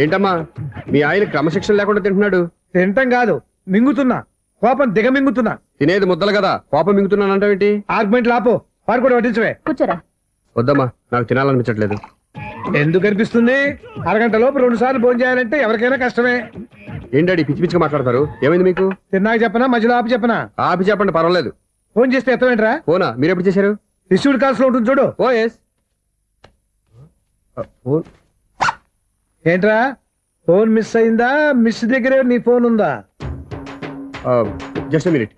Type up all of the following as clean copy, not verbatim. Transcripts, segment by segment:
ఏంటమ్మా మీ ఆయన క్రమశిక్షణ లేకుండా తింటున్నాడు? తింటం కాదు, మింగుతున్నా. కోపం దిగమింగుతున్నా. తినేది ముద్దలు కదా, కోపం మింగుతున్నాను అంటావేంటి? ఆర్గ్యుమెంట్ లాపో, వాడు కూడా పట్టించవే. కూర్చోరా. వద్దమ్మా, నాకు తినాలనిపించట్లేదు. ఎందుకు అనిపిస్తుంది? అరగంట లోపు 2 సార్లు భోజనం చేయాలంటే ఎవరికైనా కష్టమే. ఏంటండి పిచ్చి పిచ్చిగా మాట్లాడతారు? ఏమైంది మీకు? తిన్నాక చెప్పనా, మధ్యలో ఆపి చెప్పనా? ఆపి చెప్పండి, పర్వాలేదు. ఫోన్ చేస్తే ఎత్తవేంట్రా? ఫోనా? మీరు ఎప్పుడు చేశారు? రిసీవ్డ్ కాల్స్ లో ఉంటుంది చూడు. ఓ ఎస్. ఫోన్ ఏంట్రా, ఫోన్ మిస్ అయిందా? మిస్ దగ్గరే నీ ఫోన్ ఉందా? Just minute.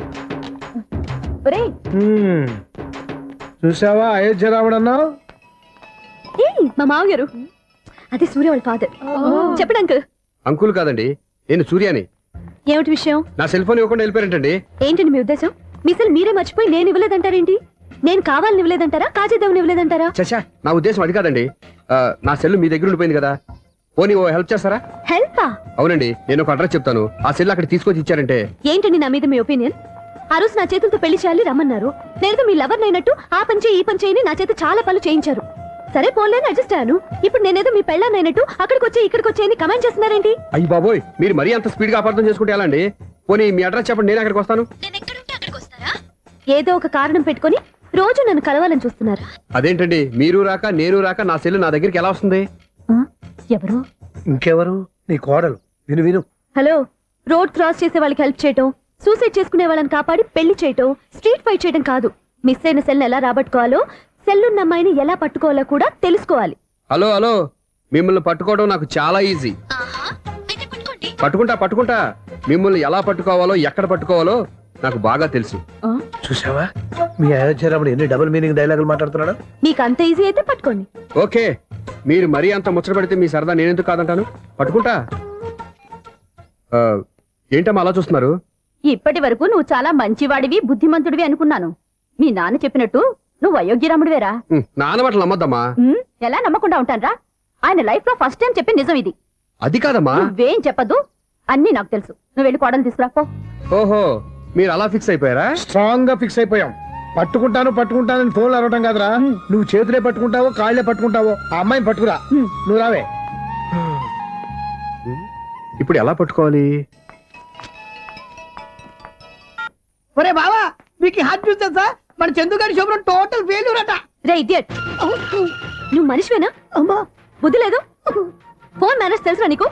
ఒరేయ్, చూసావా అయోధ్య రాముడు అన్నావు? మా మామగారు. అది సూర్య వాళ్ళ ఫాదర్. చెప్పండి అంకుల్. అంకుల్ కాదండి, నేను సూర్యాని. ఏమిటి విషయం? నా సెల్ ఫోన్ ఇవ్వకుండా వెళ్ళిపోయారంటండి. ఏంటండి మీ ఉద్దేశం? మీ సెల్ మీరే మర్చిపోయి నేను ఇవ్వలేదంటారేంటి? నేను కావాలని ఇవ్వలేదంటారా, కాజేద్దామని ఇవ్వలేదంటారా? చచ్చా, నా ఉద్దేశం అది కాదండి. నా సెల్ మీ దగ్గర ఉండిపోయింది కదా, పోనీ ఓ హెల్ప్ చేస్తారా? హెల్పా? అవునండి, నేను ఒక అడ్రస్ చెప్తాను, ఆ సెల్ అక్కడ తీసుకొచ్చి ఇచ్చారంటే. ఏంటండి నా మీద మీ ఒపీనియన్? ఆ రోజు నా చేతులతో పెళ్లి చేయాలి రమ్మన్నారు. నేను మీ లవర్ అయినట్టు ఆ పని చేయి ఈ పని చేయని నా చేత చాలా పనులు చేయించారు. సరే పోన్లేని అడ్జస్ట్ అయ్యాను. ఇప్పుడు నేనేదో మీ పెళ్ళాన్ని అయినట్టు అక్కడికి వచ్చి ఇక్కడికి వచ్చి కమెంట్ చేస్తున్నారేంటి? అయ్యి బాబోయ్, మీరు మరీ అంత స్పీడ్ గా అపార్థం చేసుకుంటే ఎలా అండి? పోనీ మీ అడ్రస్ చెప్పండి, నేను అక్కడికి వస్తాను. ఏదో ఒక కారణం పెట్టుకొని రోజు నన్ను కలవాలని చూస్తున్నారు. అదేంటండి, మీరు రాక నేను రాక నా సెల్ నా దగ్గరికి ఎలా వస్తుంది? ఎవరు? ఇంకెవరు? నీ కోడలు. విను విను. హలో, రోడ్ క్రాస్ చేసే వాళ్ళకి హెల్ప్ చేయటం, సూసైడ్ చేసుకునే వాళ్ళని కాపాడి పెళ్లి చేయటం, స్ట్రీట్ ఫైట్ చేయడం కాదు. మిస్ అయిన సెల్ ఎలా రాబట్టుకోవాలో, సెల్లున్న అమ్మాయిని ఎలా పట్టుకోవాలో కూడా తెలుసుకోవాలి. హలో హలో, మిమ్మల్ని పట్టుకోవడం నాకు చాలా ఈజీ. పట్టుకుంటా. మిమ్మల్ని ఎలా పట్టుకోవాలో, ఎక్కడ పట్టుకోవాలో నాకు బాగా తెలుసు. చూసావా మీ అయోధ్య రాముడు ఎన్ని డబుల్ మీనింగ్ డైలాగులు మాట్లాడుతున్నాడు? మీకు అంత ఈజీ అయితే పట్టుకోండి. ఓకే, మీరు మరీ అంత ముచ్చట పెడితే మీ సరదా నేనెందుకు కాదంటాను. పట్టుకుంటా. ఏంటమ్మా అలా చూస్తున్నారు? ఇప్పటి వరకు నువ్వు చాలా మంచివాడివి, బుద్ధిమంతుడివి అనుకున్నాను. మీ నాన్న చెప్పినట్టు నువ్వు అయోగ్యరాముడివేరా. నాన్న మాటలు నమ్మద్దమ్మా. ఎలా నమ్మకుండా ఉంటానరా? ఆయన లైఫ్ లో ఫస్ట్ టైం చెప్పి నిజం ఇది. అది కాదమ్మా. నువ్వేం చెప్పదు, అన్ని నాకు తెలుసు. నువ్వు వెళ్ళి కోడలు తీసుకురా పో. ఓహో, మీరు అలా ఫిక్స్ అయిపోయారా? స్ట్రాంగ్ గా ఫిక్స్ అయిపోయాం. పట్టుకుంటానని ఫోన్లు అరవటం కాదురా. నువ్వు చేతులే పట్టుకుంటావో కాళ్ళే పట్టుకుంటావో ఆ అమ్మాయిని పట్టుకురా. నువ్వు రావే. ఇప్పుడు ఎలా పట్టుకోవాలి? ఒరే బావా, మీకు హాట్ న్యూస్ తెలుసా? మన చందుగారి శుభ్రం టోటల్ ఫెయిల్యూర్ అట. రే ఇడియట్, నువ్వు మనిషివేనా? అమ్మా, బుద్ధి లేదు. ఫోన్ మేనేజ్ తెలుసా నీకు?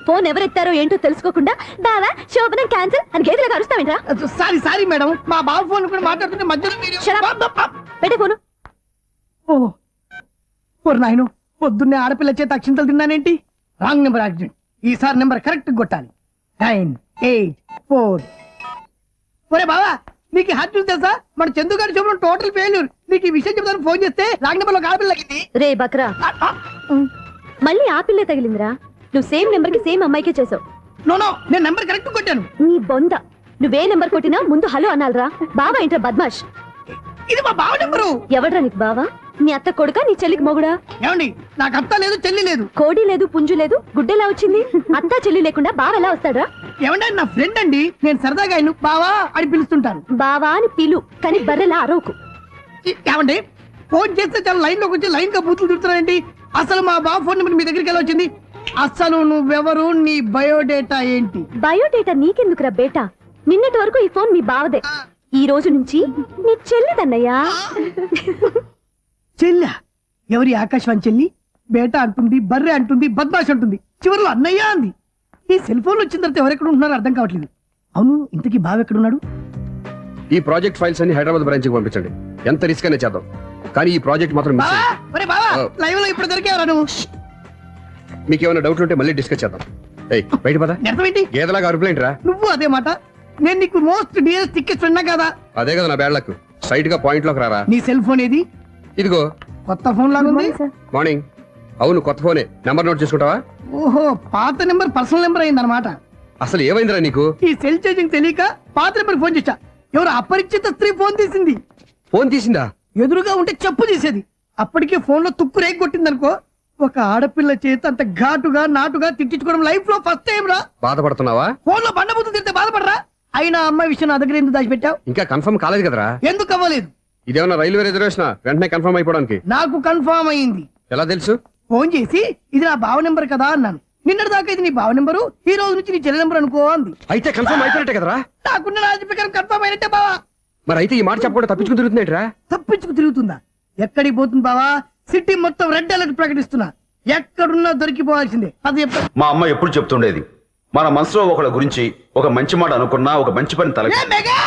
ఫోన్ ఎవరెత్తారో ఏంటో తెలుసుకోకుండా బావా శోభనం క్యాన్సిల్ అని గేదెలకు అరుస్తావేంట్రా? సారీ మేడం, మా బావ ఫోన్ కూడా మాట్లాడుతుంటే మధ్యలో పెట్టే ఫోను. ఓరు నాయను, పొద్దున్నే ఆడపిల్ల చేత అక్షింతలు తిన్నానేంటి? Wrong number accident. ఈసారి నెంబర్ కరెక్ట్ కొట్టాలి. 9, 8, 4. ఒరే బావా, నీకు హాట్ న్యూస్ తెలుసా? మన చందుగారి శుభ్రం టోటల్ ఫెయిల్యూర్. నీకు ఈ విషయం చెప్తాను ఫోన్ చేస్తే రాంగ్ నెంబర్ లో ఆడపిల్ల తగ్గింది. రే బక్రా, మళ్ళీ ఆ పిల్లే తగిలిందిరా. నువ్వు సేమ్ నెంబర్ కి సేమ్ అమ్మాయికే చేసావు. నో, నేను నెంబర్ కరెక్ట్ కొట్టాను. నీ బొంద, నువ్వే నెంబర్ కొట్టినా ముందు హలో అనాలరా. బావా ఏంట్రా బద్మాష్? ఇది మా బావ నెంబరు. ఎవడ్రా నీకు బావా? నీ అత్త కొడుకా, నీ చెల్లికి మొగుడా? ఏమండి, నాకు అత్త లేదు, చెల్లి లేదు. కోడి లేదు, పుంజు లేదు, గుడ్డెలా వచ్చింది? అత్త చెల్లి లేకుండా బావ ఎలా వస్తాడ్రా? ఏమంటే నా ఫ్రెండ్ అండి, నేను సరదాగా ఆయన బావా అని పిలుస్తుంటాను. బావా అని పిలు, కానీ బర్రెలా అరవకు. ఏమండి, ఫోన్ చేస్తే చాలా లైన్ లోకి వచ్చి లైన్ గా బూతులు తిడుతున్నాయండి. అసలు మా బావ ఫోన్ నెంబర్ మీ దగ్గరికి ఎలా వచ్చింది? అసలు నువ్వెవరు, నీ బయోడేటా ఏంటి? బయోడేటా నీకెందుకురా బేటా? నిన్నటి వరకు ఈ ఫోన్ మీ బావదే. ఈ రోజు నుంచి నీ చెల్లిదన్నయ్యా. చెల్లా? ఎవరి ఆకాశవాణి చెల్లి? బేటా అంటుంది, బర్రె అంటుంది, బద్మాష్ అంటుంది, చివరిలో అన్నయ్య అంది. ఈ సెల్ ఫోన్ వచ్చిన తర్వాత ఎవరెక్కడ ఉంటున్నారో అర్థం కావట్లేదు. అవును, ఇంతకీ బావ ఎక్కడున్నాడు? ఈ ప్రాజెక్ట్ ఫైల్స్ అన్ని హైదరాబాద్ బ్రాంచ్ కి పంపించండి. ఎంత రిస్క్ అయినా చేద్దాం, కానీ ఈ ప్రాజెక్ట్ మాత్రం మిస్ అయ్యింది. లైవ్ లో ఇప్పుడు దొరికేవరా నువ్వు? మీకు ఏమైనా డౌట్లు ఉంటే మళ్ళీ డిస్కస్ చేద్దాం. బయట పద. అర్థమేంటి? గేదలాగా అరుపులేంట్రా? నువ్వు అదే మాట. నేను నీకు మోస్ట్ డియరెస్ట్ టికెట్స్ ఉన్నా కదా. అదే కదా నా బ్యాడ్ లక్. స్ట్రైట్ గా పాయింట్ లోకి రారా. నీ సెల్ ఫోన్ ఏది? ఇదిగో. కొత్త ఫోన్ లాగా ఉంది. మార్నింగ్. అవును, కొత్త ఫోనే. నెంబర్ నోట్ చేసుకుంటావా? ఓహో, పాత నెంబర్ పర్సనల్ నెంబర్ అయింది అనమాట. అసలు ఏమైందిరా నీకు? ఈ సెల్ చేంజింగ్ తెలియక పాత నెంబర్ ఫోన్ చేశా. ఎవరు అపరిచిత స్త్రీ ఫోన్ తీసింది. ఫోన్ తీసిందా? ఎదురుగా ఉంటే చెప్పు చేసేది. అప్పటికే ఫోన్ లో తుక్కు రేగి కొట్టింది అనుకో. ఒక ఆడపిల్ల చేత అంత ఘాటుగా నాటుగా తిట్టించుకోవడం లైఫ్ లో ఫస్ట్ టైం రా. బాధపడుతున్నావా? ఫోన్ లో బండబూతులు తింటే బాధపడరా? అయినా అమ్మాయి విషయం నా దగ్గర ఎందుకు దాచిపెట్టావు? ఇంకా కన్ఫర్మ్ కాలేదు కదరా. ఎందుకు అవ్వలేదు? ఇదేమన్నా రైల్వే రిజర్వేషన్? వెంటనే కన్ఫర్మ్ అయిపోవడానికి. నాకు కన్ఫర్మ్ అయింది. ఎలా తెలుసు? ఫోన్ చేసి ఇది నా బావ నెంబర్ కదా అన్నాను. నిన్నటి దాకా ఇది నీ బావ నెంబరు, ఈ రోజు నుంచి నీ చెల్లి నెంబర్ అనుకో అంది. అయితే కన్ఫర్మ్ అయిపోయినట్టే కదరా. నాకున్న రాజు ప్రకారం కన్ఫర్మ్ అయినట్టే బావా. మరి అయితే ఈ మాట చెప్పకుండా తప్పించుకుని తిరుగుతున్నాయిట్రా. తప్పించుకు తిరుగుతుందా? ఎక్కడికి పోతుంది బావా? సిటీ మొత్తం రెడ్ అలర్ట్ ప్రకటిస్తున్నా, ఎక్కడున్నా దొరికిపోవాల్సిందే. అది చెప్ప మా అమ్మ ఎప్పుడు చెప్తుండేది, మన మనసులో ఒకళ్ళ గురించి ఒక మంచి మాట అనుకున్నా ఒక మంచి పని తల ఏ మెగా!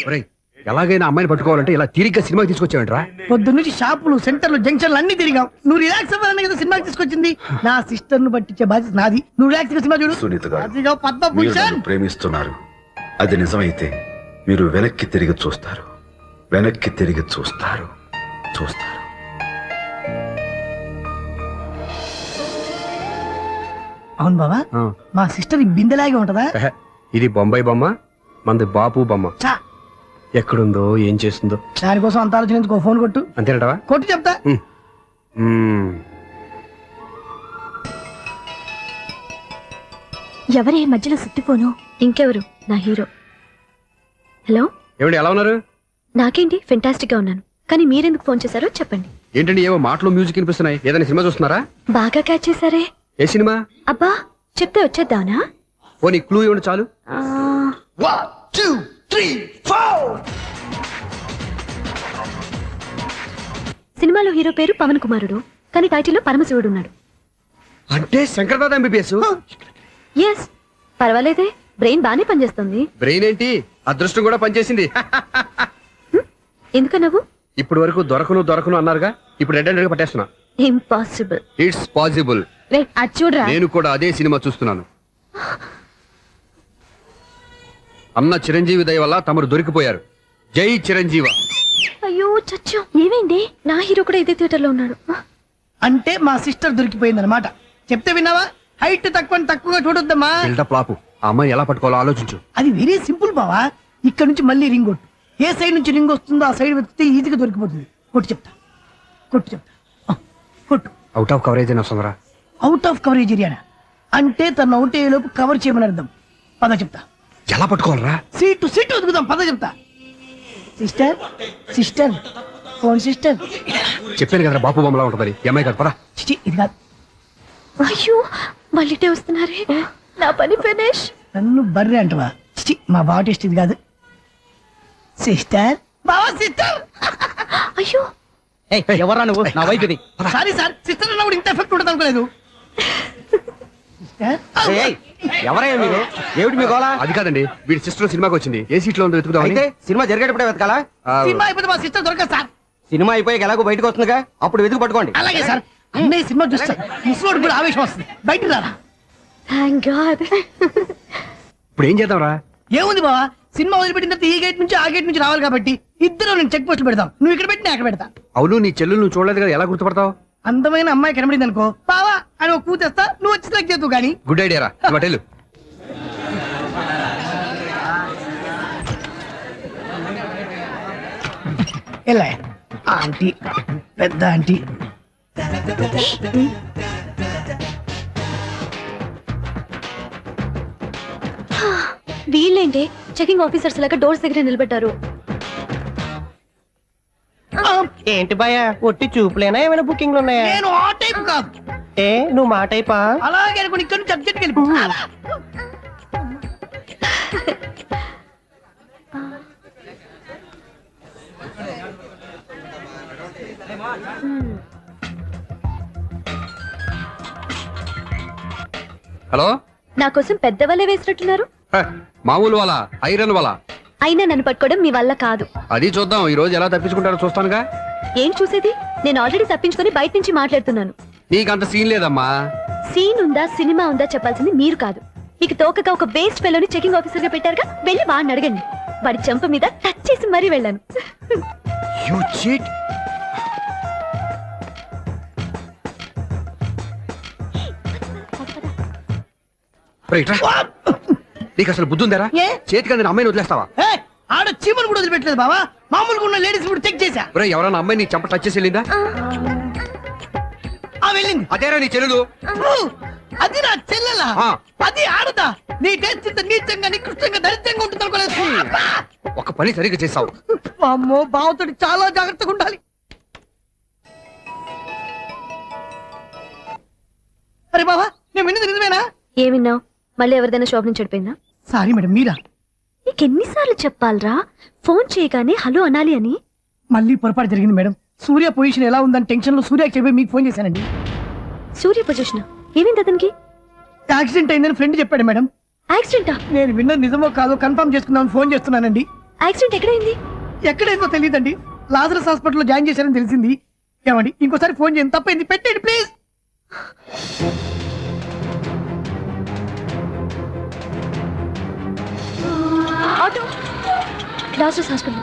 ఒరేయ్, ఎలాగైనా అమ్మాయిని పట్టుకోవాలంటే ఇలా తిరిగ్గా సినిమాకి తీసుకొచ్చావేంట్రా. పొద్దున్నుంచి షాపులు, సెంటర్లు, జంక్షన్లు అన్ని తిరిగాం. నువ్వు రిలాక్స్ అవ్వాలని కదా సినిమాకి తీసుకొచ్చింది. నా సిస్టర్ ను పట్టించే బాధ్యత నాది. నువ్వు రిలాక్స్ గా సినిమా చూడు. సునీత గారు, అదిగో మీరు పద్మభూషణ్. నన్ను ప్రేమిస్తున్నారు. అది నిజమైతే మీరు వెనక్కి తిరిగి చూస్తారు, వెనక్కి తిరిగి చూస్తారు, చూస్తారు. అవును బావా, ఆ. మా సిస్టర్ ఈ బిందెలాగే ఉంటదా? ఎహె, ఇది బొంబాయి బొమ్మ, మంది బాపు బొమ్మ. చా, ఎక్కడుందో ఏం చేస్తుందో. దానికోసం అంత ఆలోచించుకో. ఫోన్ కొట్టు. అంతేనటవా. కొట్టు చెప్తా. ఎవరే మధ్యలో సుత్తిపోను? ఇంకెవరు? నా హీరో. హలో, ఏమండి ఎలా ఉన్నారు? నాకేంటి ఫెంటాస్టిక్ గా ఉన్నాను, కానీ మీరెందుకు ఫోన్ చేశారో చెప్పండి. ఏంటండి ఏవో మాటలు మ్యూజిక్ వినిపిస్తున్నాయి. ఏదైనా సినిమా చూస్తున్నారా? బాగా క్యాచ్ చేశారే. ఏ సినిమా? అబ్బా, చెప్తే వచ్చేద్దానా? ఓ నీ క్లూ ఇవ్వండి చాలు. ఆ, 1 2 3 4. సినిమాలో హీరో పేరు పవన్ కుమారుడు, కానీ టైటిల్లో పరమశివుడు ఉన్నాడు. అంటే శంకర్దాద ఎంబీబీఎస్. ఎస్, పర్వాలేదే, బ్రెయిన్ బానే పనిచేస్తుంది. బ్రెయిన్ ఏంటి, అదృష్టం కూడా పనిచేసింది. ఎందుకన్నావు? ఇప్పటి వరకు దొరకను అన్నారుగా, ఇప్పుడు రెడ్ హ్యాండెడ్ గా పట్టేస్తున్నా. ఇంపాసిబుల్. It's possible. రే, అది చూడరా. నేను కూడా అదే సినిమా చూస్తున్నాను. అన్న చిరంజీవి దయ వల్ల తమరు దొరికిపోయారు. జై చిరంజీవ. అయ్యో చచ్చం. ఏమైంది? నా హీరో కూడా ఇదే థియేటర్ లో ఉన్నాడు. అంటే మా సిస్టర్ దొరికిపోయింది అనమాట. చెప్తే విన్నావా? హైట్ తక్కువగా చూడొద్దమ్మా. బిల్డప్ లాపు. ఆ అమ్మాయి ఎలా పట్టుకోవాలో ఆలోచించు. అది వెరీ సింపుల్ బావా. ఇక్కడ నుంచి మళ్ళీ రింగ్ కొట్టు. ఏ సైడ్ నుంచి రింగ్ వస్తుందో ఆ సైడ్ వెతికితే ఈజీగా దొరికిపోతుంది. కొట్టు చెప్తా. ఆ, కొట్టు. అవుట్ ఆఫ్ కవరేజ్ అయినా వస్తుందరా. అవుట్ ఆఫ్ కవరేజ్ ఏరియా అంటే తన అవుట్ అయ్యే లోపు కవర్ చేయమని అర్థం. పద చెప్తా. ఎలా పట్టుకోవాలరా? సీటు వెతుకుదాం. పద చెప్తా. Sister phone sister. చెప్పాను కదరా బాపు బొమ్మలా ఉంటుందని. ఈ అమ్మాయి కదా పరా. చిచి, ఇది కాదు. అయ్యో, మళ్ళీటే వస్తున్నారే. నా పని ఫినిష్. నన్ను బర్రె అంటవా? చిచి, మా బావ టెస్ట్ ఇది కాదు. సిస్టర్, బావా సిస్టర్. అయ్యో, ఎవరా నువ్వు? నా వైపు ఇది. సారీ సార్, సిస్టర్ అన్నప్పుడు ఇంత ఎఫెక్ట్ ఉండదు అనుకోలేదు. సిస్టర్, ఏయ్, ఎవరయ్యా మీరు? ఏమిటి మీ గోళ? అది కాదండి, వీడి సిస్టర్ సినిమాకి వచ్చింది. ఏ సీట్ లో ఉందో వెతుకుదాం. అయితే సినిమా జరిగేటప్పుడే వెతకాలా? సినిమా అయిపోతే మా సిస్టర్ దొరకదు సార్. సినిమా అయిపోయాక ఎలాగో బయటకు వస్తుందిగా, అప్పుడు వెతుకు పట్టుకోండి. అలాగే సార్. అన్నయ్య సినిమా చూస్తారు, ముసలోడు కూడా ఆవేశం వస్తుంది. బయటికి రారా. Thank God. ఇప్పుడు ఏం చేద్దాంరా? ఏముంది బావా, సినిమా వదిలిపెట్టిన తర్వాత ఈ గేట్ నుంచి ఆ గేట్ నుంచి రావాలి కాబట్టి ఇద్దరు నేను చెక్ పోస్టులు పెడతాం. నువ్వు ఇక్కడ పెట్టి నేను అక్కడ పెడతా. అవును, నీ చెల్లెలు నువ్వు చూడలేదు కదా, ఎలా గుర్తుపడతావు? అందమైన అమ్మాయి కనబడింది అనుకో, బావా అని ఒక కూతేస్తా, నువ్వు వచ్చి సెలెక్ట్ చేద్దు కానీ. గుడ్ ఐడియా రా. హోటల్ ఎలా ఆంటీ, పెద్ద ఆంటీ. వీళ్ళేంటి చెకింగ్ ఆఫీసర్స్ లాగా డోర్స్ దగ్గర నిలబెట్టారు. ఏంటి భయ, ఒట్టి చూపులేనా? ఏమైనా బుకింగ్లు ఉన్నాయా? నేను ఆ టైప్ కాదు. ఏ నువ్వు మా టైపా? అలాగే అనుకుని ఇక్కడ నుంచి అర్జెంట్కి వెళ్ళిపో. హలో. నా కోసం పెద్ద వలే వేసినట్టున్నారు. హ, మామూలు వాళ్ళ ఐరన్ వాళ్ళ. అయినా నన్ను పట్టుకోవడం మీ వల్ల కాదు. అది చూద్దాం, ఈ రోజు ఎలా తప్పించుకుంటారో చూస్తానుగా. ఏం చూసేది? నేను ఆల్రెడీ తప్పించుకొని బయట నుంచి మాట్లాడుతున్నాను. నీకంత సీన్ లేదమ్మా. సీన్ ఉందా సినిమా ఉందా చెప్పాల్సింది మీరు కాదు. మీకు తోకగా ఒక వేస్ట్ ఫెలోని చెకింగ్ ఆఫీసర్ గా పెట్టారుగా, వెళ్ళి వాడిని అడగండి. వాడి చెంప మీద టచ్ చేసి మరీ వెళ్ళాను. You cheat. రైట్ రా. నీకు అసలు బుద్ధి ఉందారా? ఏ? చేతికి అందిన అమ్మాయిని వదిలేస్తావా? ఏయ్, ఆడ చీమను కూడా వదిలిపెట్టలేదు బావా. మామూలుగా ఉన్న లేడీస్ కూడా చెక్ చేశా. ఒరేయ్, ఎవరన్నా అమ్మాయి నీ చెంప టచ్ చేసి వెళ్ళిందా? ఆ వెళ్ళింది. అదేరా నీ చెల్లెలు. అది నా చెల్లెలా? ఆ. అది ఆడదా? నీ టేస్ట్ ఇంత నీచంగా నికృష్టంగా దరిద్రంగా ఉంటుంది అనుకోలేదు. ఒక పని సరిగ్గా చేసావు. అమ్మో, బావతోటి చాలా జాగ్రత్తగా ఉండాలి. అరే బావా నేను విన్నది నిజమేనా? ఏమిన్నావు? మళ్ళీ ఎవరిదైనా షాప్ నుంచి చెడిపోయిందా? సారీ మేడం, మీరా? నీకెన్నిసార్లు చెప్పాలరా ఫోన్ చేయగానే హలో అనాలి అని? మళ్ళీ పొరపాటు జరిగింది మేడం. సూర్య పొజిషన్ ఎలా ఉందని టెన్షన్ లో సూర్యకి చెప్పి మీకు ఫోన్ చేశానండి. సూర్య పొజిషన్ ఏమైంది అతనికి? యాక్సిడెంట్ అయిందని ఫ్రెండ్ చెప్పాడు మేడం. యాక్సిడెంటా? నేను విన్నది నిజమో కాదో కన్ఫర్మ్ చేసుకుందామని ఫోన్ చేస్తున్నానండి. యాక్సిడెంట్ ఎక్కడైంది? ఎక్కడైందో తెలియదండి. లాజరస్ హాస్పిటల్లో జాయిన్ చేశారని తెలిసింది. ఏమండి ఇంకోసారి ఫోన్ చేయండి, తప్పైంది, పెట్టండి please. Auto Lazarus hospital.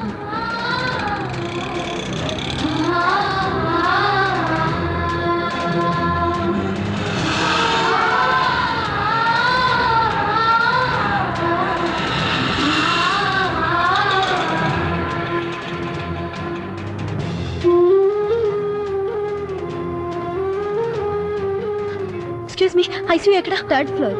Excuse me, ICU ఎక్కడ? Third floor.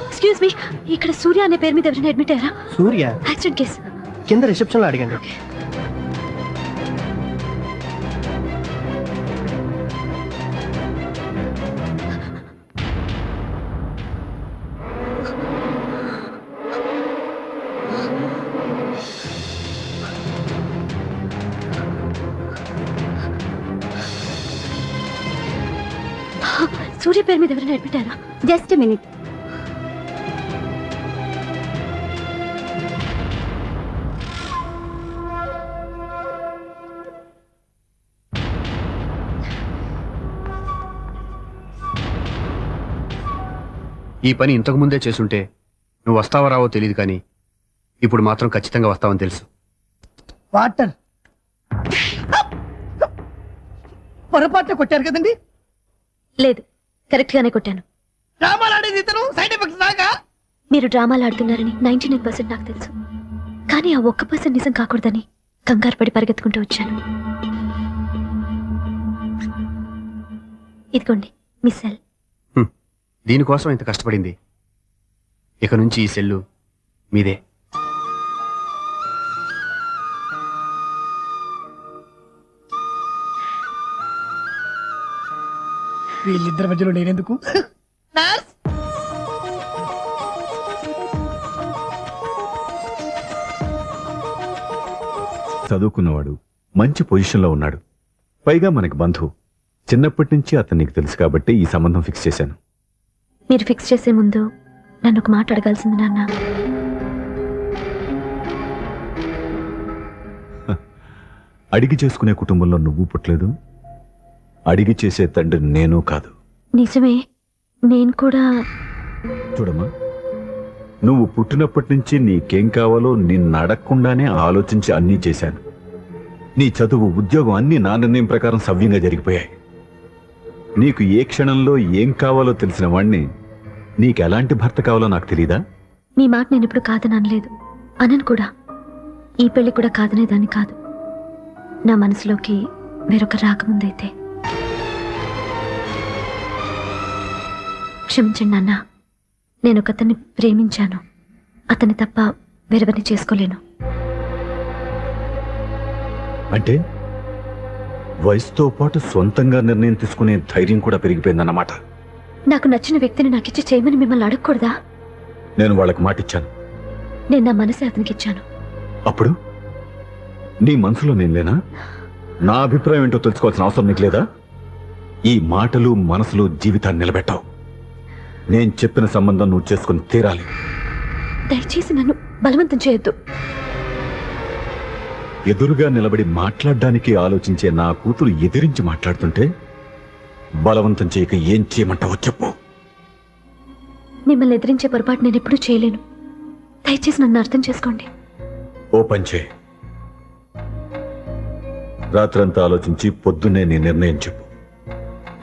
ఎక్స్క్యూజ్ మీ, ఇక్కడ సూర్య అనే పేరు మీద ఎవరైనా అడ్మిట్ అయ్యారా? Surya accident case. కింద రిసెప్షన్ లో అడిగండి. సూర్య పేరు మీద ఎవరైనా అడ్మిట్ అయ్యారా? Just minute. ఈ పని ఇంతకు ముందే చేసుంటే నువ్వు వస్తావో రావో తెలియదు, కానీ ఇప్పుడు మాత్రం ఖచ్చితంగా వస్తావని తెలుసు. వాటర్ పొరపాటున కొట్టారు కదండి? లేదు, కరెక్ట్ గానే కొట్టాను. డ్రామాలు ఆడేది ఇతను, సైడ్ ఎఫెక్ట్స్ దాకా. మీరు డ్రామాలు ఆడుతున్నారని 99% నాకు తెలుసు, కానీ ఆ 1% నిజం కాకూడదని కంగారు పడి పరిగెత్తుకుంటూ వచ్చాను. ఇదిగోండి మీ సెల్. దీనికోసం ఇంత కష్టపడింది. ఇక నుంచి ఈ సెల్లు మీదే. వీళ్ళిద్దరి మధ్యలో నేనెందుకు? చదువుకున్నవాడు, మంచి పొజిషన్లో ఉన్నాడు, పైగా మనకి బంధువు. చిన్నప్పటి నుంచి అతను నీకు తెలుసు కాబట్టి ఈ సంబంధం ఫిక్స్ చేశాను. మీరు ఫిక్స్ చేసే ముందు నన్ను ఒక మాట అడగాల్సింది నాన్న. అడిగి చేసుకునే కుటుంబంలో నువ్వు పుట్టలేదు, అడిగి చేసే తండ్రి నేను కాదు. నిజమే, నేను కూడా. చూడమ్మా, నువ్వు పుట్టినప్పటి నుంచి నీకేం కావాలో నిన్ను అడగకుండానే ఆలోచించి అన్నీ చేశాను. నీ చదువు, ఉద్యోగం అన్నీ నా నిర్ణయం ప్రకారం సవ్యంగా జరిగిపోయాయి. నీకు ఏ క్షణంలో ఏం కావాలో తెలిసిన వాణ్ణి నీకు ఎలాంటి భర్త కావాలో నాకు తెలీదా? మీ మాట నేను ఇప్పుడు కాదని అనలేదు, అనను కూడా. ఈ పెళ్లి కూడా కాదనేదాన్ని కాదు. నా మనసులోకి వేరొక రాకముందైతే. క్షమించండి నాన్న, నేను ఒకతన్ని ప్రేమించాను. అతన్ని తప్ప వేరెవరిని చేసుకోలేను. అంటే వయసుతో పాటు సొంతంగా నిర్ణయం తీసుకునే ధైర్యం కూడా పెరిగిపోయిందన్నమాట. నాకు నచ్చిన వ్యక్తిని నాకిచ్చి చేయమని మిమ్మల్ని అడగకూడదా? నేను వాళ్ళకి మాటిచ్చాను. నేను నా మనసే అతనికి ఇచ్చాను. అప్పుడు నీ మనసులో నేను లేనా? నా అభిప్రాయం ఏంటో తెలుసుకోవాల్సిన అవసరం నీకు లేదా? ఈ మాటలు మనసులు జీవితాన్ని నిలబెట్టావు. నేను చెప్పిన సంబంధం నువ్వు చేసుకుని తీరాలి. దయచేసి నన్ను బలవంతం చేయొద్దు. ఎదురుగా నిలబడి మాట్లాడడానికి ఆలోచించే నా కూతురు ఎదిరించి మాట్లాడుతుంటే బలవంతం చేయక ఏం చేయమంటావో చెప్పు. మిమ్మల్ని ఎదిరించే పొరపాటు నేను ఎప్పుడూ చేయలేను. దయచేసి నన్ను అర్థం చేసుకోండి. ఓ పంచే, రాత్రంతా ఆలోచించి పొద్దున్నే నీ నిర్ణయం చెప్పు.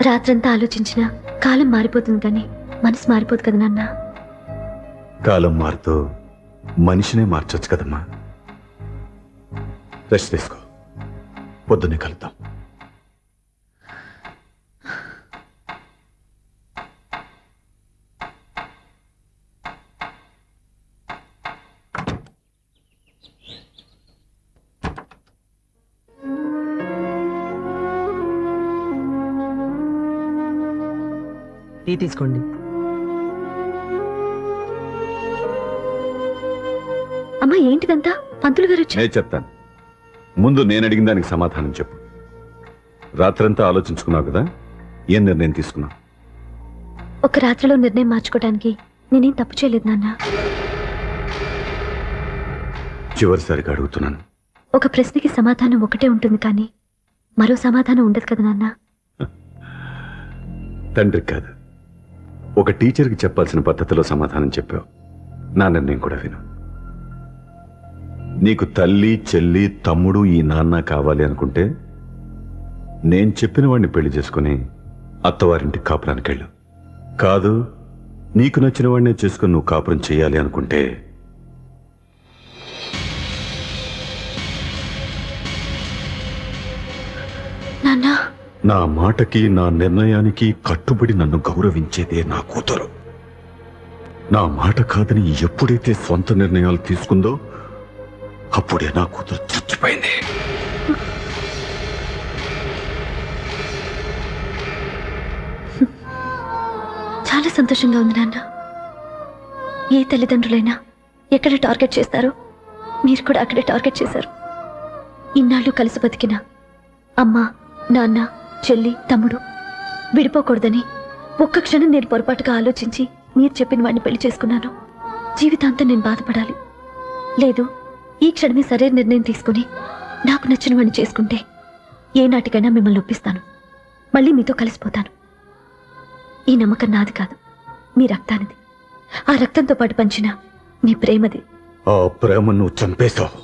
రాత్రంతా ఆలోచించినా కాలం మారిపోతుంది, కానీ మనసు మారిపోదు కదా నాన్న. కాలం మారుతూ మనిషినే మార్చొచ్చు కదమ్మా. రెస్ట్ తీసుకో, పొద్దున్నే కలుద్దాం. టీ తీసుకోండి. అమ్మా ఏంటిదంతా? పంతులు గారు వచ్చారు. నేను చెప్తాను. ముందు నేను అడిగిన దానికి సమాధానం చెప్పు. రాత్రంతా ఆలోచించుకున్నావు కదా, ఏం నిర్ణయం తీసుకున్నావు? ఒక రాత్రిలో నిర్ణయం మార్చుకోవడానికి నేనేం తప్పు చేయలేదు నాన్న. చివరిసారిగా అడుగుతున్నాను. ఒక ప్రశ్నకి సమాధానం ఒకటే ఉంటుంది కానీ మరో సమాధానం ఉండదు కదా నాన్న. తండ్రికి కాదు, ఒక టీచర్కి చెప్పాల్సిన పద్ధతిలో సమాధానం చెప్పావు. నా నిర్ణయం కూడా విను. నీకు తల్లి, చెల్లి, తమ్ముడు, ఈ నాన్న కావాలి అనుకుంటే నేను చెప్పిన వాడిని పెళ్లి చేసుకుని అత్తవారింటికి కాపురానికి వెళ్ళు. కాదు, నీకు నచ్చిన వాడినే చేసుకుని నువ్వు కాపురం చేయాలి అనుకుంటే నాన్న, నా మాటకి, నా నిర్ణయానికి కట్టుబడి నన్ను గౌరవించేదే నా కూతురు. నా మాట కాదని ఎప్పుడైతే సొంత నిర్ణయాలు తీసుకుందో అప్పుడే నా కూతురు చచ్చిపోయింది. చాలా సంతోషంగా ఉంది నాన్న. ఏ తల్లిదండ్రులైనా ఎక్కడ టార్గెట్ చేస్తారో మీరు కూడా అక్కడే టార్గెట్ చేశారు. ఇన్నాళ్ళు కలిసి బతికిన అమ్మ, నాన్న, చెల్లి, తమ్ముడు విడిపోకూడదని ఒక్క క్షణం నేను పొరపాటుగా ఆలోచించి మీరు చెప్పిన వాడిని పెళ్లి చేసుకున్నాను. జీవితాంతం నేను బాధపడాలి లేదు. ఈ క్షణమే సరైన నిర్ణయం తీసుకుని నాకు నచ్చిన వాడిని చేసుకుంటే ఏ నాటికైనా మిమ్మల్ని ఒప్పిస్తాను. మళ్ళీ మీతో కలిసిపోతాను. ఈ నమ్మకం నాది కాదు, మీ రక్తానిది. ఆ రక్తంతో పాటు పంచిన మీ ప్రేమది. ఆ ప్రేమ నువ్వు చంపేశావు.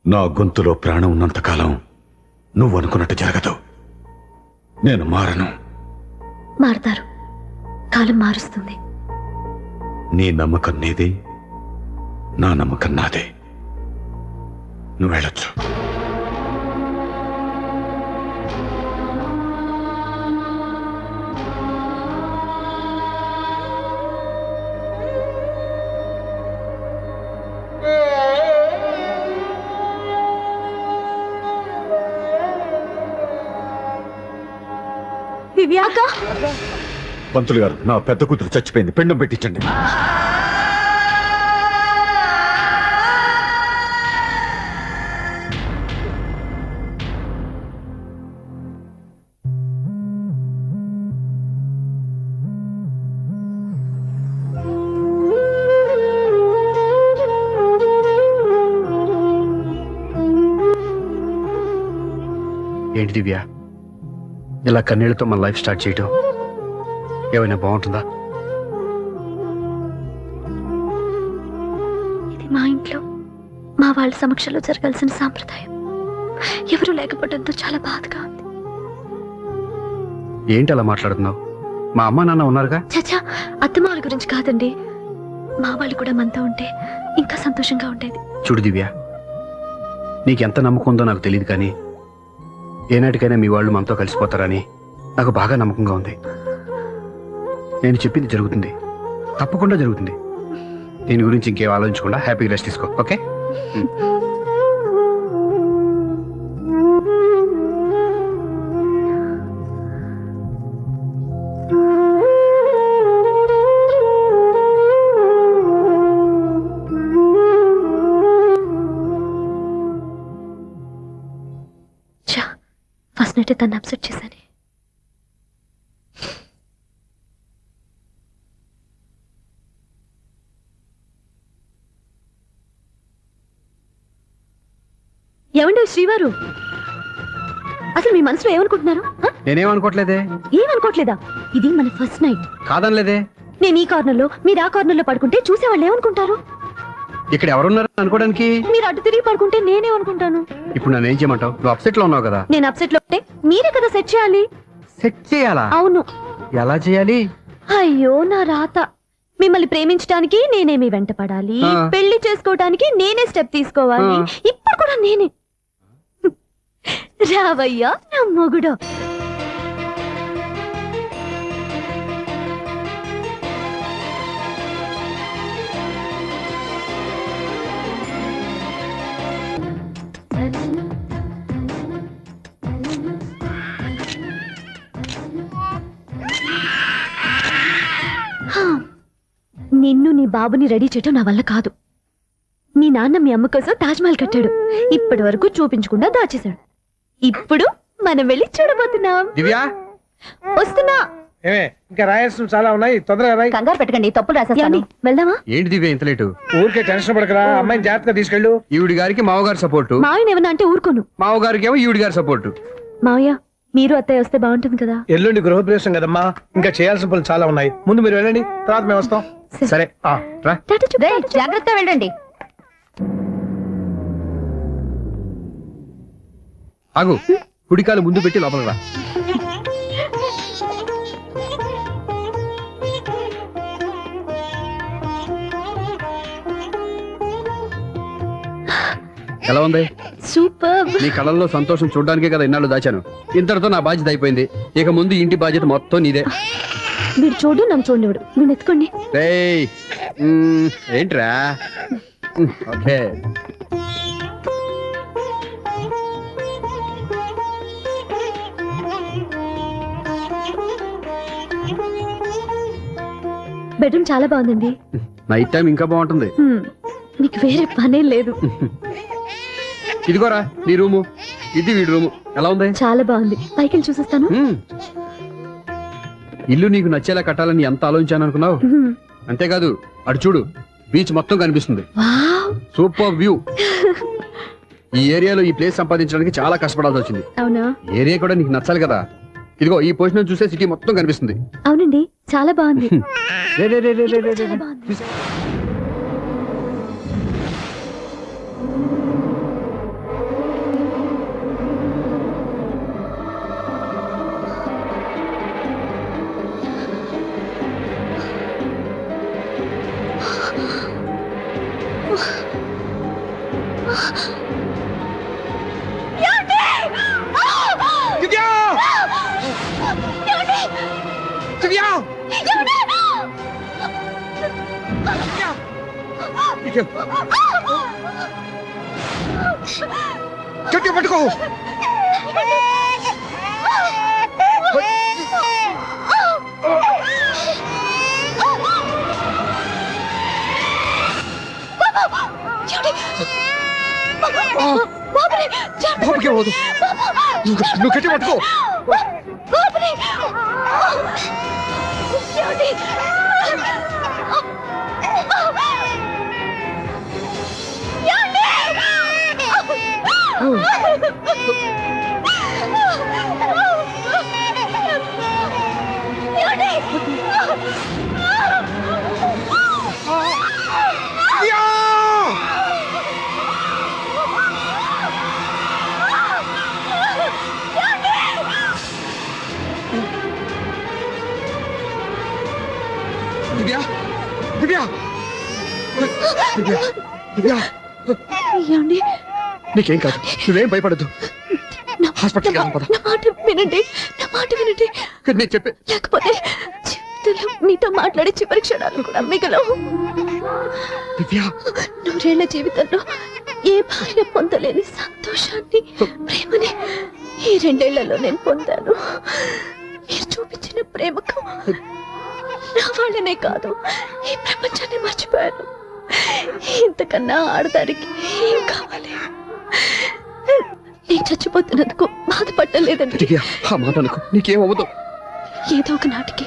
నా గొంతులో ప్రాణం ఉన్నంతకాలం నువ్వు అనుకున్నట్టు జరగదు. నేను మారను. మారతారు, కాలం మారుస్తుంది. నీ నమ్మకం నీది, నా నమ్మకం నాదే. నువ్వు వెళ్ళొచ్చు. దివ్యాక, పంతులు గారు, నా పెద్ద కూతురు చచ్చిపోయింది, పిండం పెట్టించండి. ఏంటి దివ్య, ఇలా కన్నీళ్లతో మన లైఫ్ స్టార్ట్ చేయటం ఏమైనా బాగుంటుందా? ఇది మా ఇంట్లో మా వాళ్ళ సమక్షంలో జరగాల్సిన సాంప్రదాయం. ఎవరు లేకపోవడంతో చాలా బాధగా ఉంది. ఏంటి అలా మాట్లాడుతున్నావు? మా అమ్మ నాన్న ఉన్నారుగా. చచ్చా, అత్తమాల గురించి కాదండి. మా వాళ్ళు కూడా మనతో ఉంటే ఇంకా సంతోషంగా ఉండేది. చూడు దివ్య, నీకెంత నమ్మకం ఉందో నాకు తెలియదు కానీ ఏనాటికైనా మీ వాళ్ళు మనతో కలిసిపోతారని నాకు బాగా నమ్మకంగా ఉంది. నేను చెప్పింది జరుగుతుంది, తప్పకుండా జరుగుతుంది. దీని గురించి ఇంకేం ఆలోచించకుండా హ్యాపీగా రెస్ట్ తీసుకో, ఓకే? ఫస్ట్ నైట్ తను అప్సెట్ చేశాను. ఏమండి శ్రీవారు, అసలు మీ మనసులో ఏమనుకుంటున్నారు? నేనేమనుకోవట్లేదే. ఏమనుకోవట్లేదా? ఇది మన ఫస్ట్ నైట్. కాదనలేదే. నేను ఈ కార్నర్ లో, మీరు ఆ కార్నర్ లో పడుకుంటే చూసేవాళ్ళు ఏమనుకుంటారు? ఇక్కడ ఎవరున్నారు అనుకోవడానికి? మీరు అటు తిరిగి పడుకుంటే నేనేమనుకుంటాను? ఇప్పుడు నన్ను ఏం చేయమంటావు? నువ్వు అప్సెట్ లో ఉన్నావు కదా. నేను అప్సెట్ లో ఉంటే మీరే కదా సెట్ చేయాలి. సెట్ చేయాలా? అవును. ఎలా చేయాలి? అయ్యో నా రాత. మిమ్మల్ని ప్రేమించడానికి నేనే మీ వెంట పడాలి, పెళ్లి చేసుకోవడానికి నేనే స్టెప్ తీసుకోవాలి. ఇప్పుడు కూడా నేనే. రావయ్యా నా మొగుడు. నిన్ను నీ బాబుని రెడీ చేయటం నా వల్ల కాదు. మీ నాన్న మీ అమ్మ కోసం తాజ్మహల్ కట్టాడు. ఇప్పటి వరకు చూపించకుండా దాచేశాడు. ఇప్పుడు మనం వెళ్ళి చూడబోతున్నాం. దివ్యా, వస్తున్నా. ఏమే ఇంకా రాయాల్సిన చాలా ఉన్నాయి, తొందరగా రాయి. కంగారు పెట్టకండి, తప్పులు రాసేస్తాను. వెళ్దామా? ఏంటి దివ్య ఇంత లేటు? ఊరికే టెన్షన్ పడకరా, అమ్మాయిని జాగ్రత్తగా తీసుకెళ్ళు. ఈవిడి గారికి మావగారు సపోర్టు, మావయ్య ఏమన్నా అంటే ఊరుకోను. మావగారికి ఏమో ఈవిడి గారి సపోర్టు. మావయ్య మీరు అత్తయ్య వస్తే బాగుంటుంది కదా. ఎల్లుండి గృహప్రవేశం కదమ్మా, ఇంకా చేయాల్సిన పనులు చాలా ఉన్నాయి. ముందు మీరు వెళ్ళండి, తర్వాత మేము వస్తాం. సరే రా. జాగ్రత్త వెళ్ళండి. ఆగు, కుడికాలు ముందు పెట్టి లోపలికి రా. ఎలా ఉంది? సూపర్. నీ కళ్ళల్లో సంతోషం చూడడానికే కదా ఇన్నాళ్ళు దాచాను. ఇంతటితో నా బాధ్యత అయిపోయింది. ఇక ముందు ఇంటి బాధ్యత మొత్తం నీదే. మీరు చూడు, నన్ను చూడనివ్వడు. మీరు ఎత్తుకోండి. రేయ్, ఏంట్రా? ఓకే. బెడ్రూమ్ చాలా బాగుందండి. నైట్ టైం ఇంకా బాగుంటుంది. మీకు వేరే పనే లేదు. ఇదిగోరా నీ రూము, ఇది వీడి రూము. ఎలా ఉంది? చాలా బాగుంది. పైకి వెళ్ళి చూసిస్తాను. ఇల్లు నీకు నచ్చేలా కట్టాలని ఎంత ఆలోచించాను అనుకున్నావు? అంతేకాదు, అటు చూడు, బీచ్ మొత్తం కనిపిస్తుంది. Wow, super view. ఈ ఏరియాలో ఈ ప్లేస్ సంపాదించడానికి చాలా కష్టపడాల్సి వచ్చింది. అవునా? ఏరియా కూడా నీకు నచ్చాలి కదా. ఇదిగో ఈ పొజిషన్ చూస్తే సిటీ మొత్తం కనిపిస్తుంది. అవునండి, చాలా బాగుంది. రే, రే, రే, రే, రే, రే, రే. చాలా బాగుంది. గట్టిగా పట్టుకో. బాబుకి పోదు. నువ్వు గట్టి పట్టుకో. దివ్యా, దివ్యా, దివ్యా, దివ్యా. ఏమండి? నీకేం కాదు, నువ్వేం భయపడద్దు. హాస్పిటల్కి వెళ్దాం పద. నా మాట వినండి, నా మాట వినండి. నేను చెప్పే, లేకపోతే జీవితంలో మీతో మాట్లాడే చివరి క్షణాలు కూడా మిగలవు. దివ్యా, నూరేళ్ల జీవితంలో ఏ భార్య పొందలేని సంతోషాన్ని, ప్రేమని ఈ 2 ఏళ్లలో నేను పొందాను. మీరు చూపించిన ప్రేమకు నా వాళ్ళనే కాదు, ఈ ప్రపంచాన్ని మర్చిపోయాను. ఇంతకన్నా ఆడదానికి ఏం కావాలి? నేను చచ్చిపోతున్నందుకు బాధపడలేదండి. దివ్యా, ఆ మాట అనుకో, నీకేం అవ్వదు. ఏదో ఒక నాటికి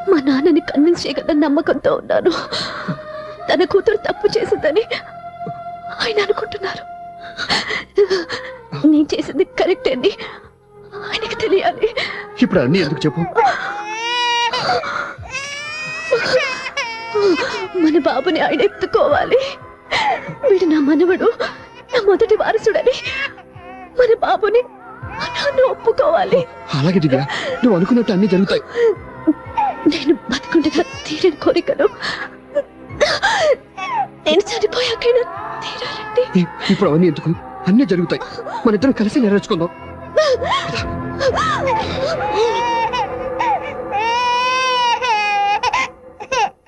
మా నాన్నని కన్విన్స్ చేయగల నమ్మకంతో ఉన్నాను. తన కూతురు తప్పు చేసిందని ఆయన అనుకుంటున్నారు. నేను చేసింది కరెక్ట్ అని ఆయనకి తెలియాలి. ఇప్పుడు అన్ని ఎందుకు చెప్పు? మన బాబుని ఆయన ఎత్తుకోవాలి. వీడు నా మనవడు, నా మొదటి వారసుడని మన బాబుని మా నాన్న ఒప్పుకోవాలి. అలాగే దివ్యా, నువ్వు అనుకున్నట్టు అన్ని జరుగుతాయి. నేను బతుకుండగా తీరని కోరికలు నేను చనిపోయాకైనా తీరాలండి. ఇప్పుడు అవన్నీ ఎందుకు? అన్నీ జరుగుతాయి. మన ఇద్దరం కలిసి నెరవేర్చుకుందాం.